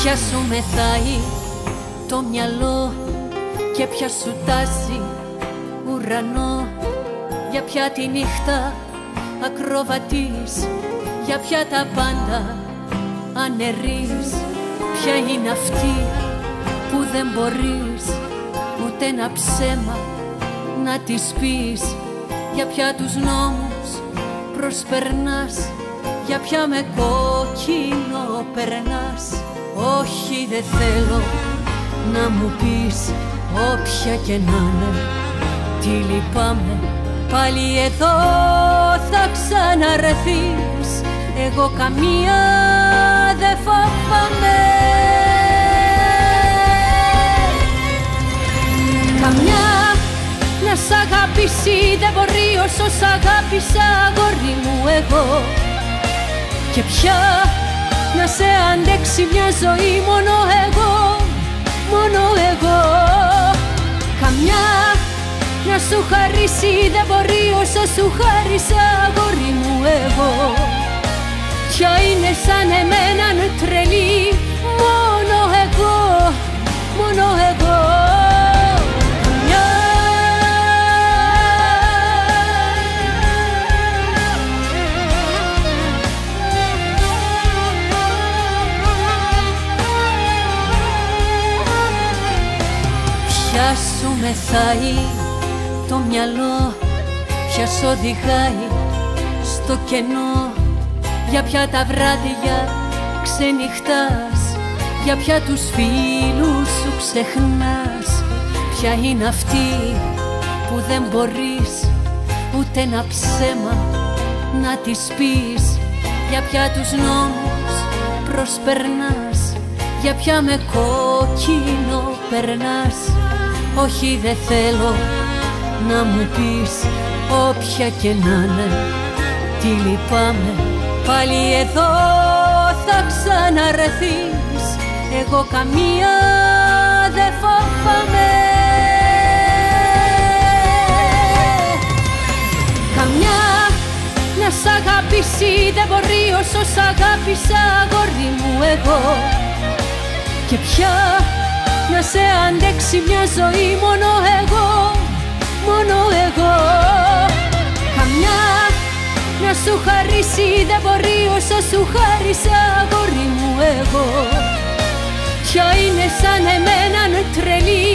Ποια σου μεθάει το μυαλό και ποια σου τάζει ουρανό. Για ποια τη νύχτα ακροβατείς, για ποια τα πάντα αναιρείς. Ποια είναι αυτή που δεν μπορείς ούτε ένα ψέμα να της πεις. Για ποια τους νόμους προσπερνάς, για ποια με κόκκινο περνάς. Όχι, δεν θέλω να μου πεις όποια και να είναι, τι λυπάμαι, πάλι εδώ θα ξαναρθείς. Εγώ καμία δεν φοβάμαι. Καμιά να σ' αγαπήσει δεν μπορεί όσο σ' αγάπησα, αγόρι μου, εγώ. Και πια να σε αντέξει μια ζωή μόνο εγώ, μόνο εγώ. Καμιά να σου χαρίσει δεν μπορεί όσο σου χάρισα, αγόρι μου, εγώ. Ποια είναι σαν εμένα τρελή, μόνο εγώ, μόνο εγώ. Ποια σου μεθάει το μυαλό, ποια σ' οδηγάει στο κενό. Για ποια τα βράδια ξενυχτάς, για ποια τους φίλους σου ξεχνάς. Ποια είναι αυτή που δεν μπορείς ούτε ένα ψέμα να της πεις. Για ποια τους νόμους προσπερνάς, για ποια με κόκκινο περνάς. Όχι, δεν θέλω να μου πεις όποια και να είναι, τι λυπάμαι, πάλι εδώ θα ξαναρθείς. Εγώ καμία δεν φοβάμαι. Καμιά να σ' αγαπήσει δεν μπορεί όσο σ' αγάπησα, αγόρι μου, εγώ. Και πια να σε αντέξει μια ζωή μόνο εγώ, μόνο εγώ. Καμιά να σου χαρίσει δεν μπορεί όσο σου χάρισα, αγόρι μου, εγώ. Ποια είναι σαν εμένα τρελή,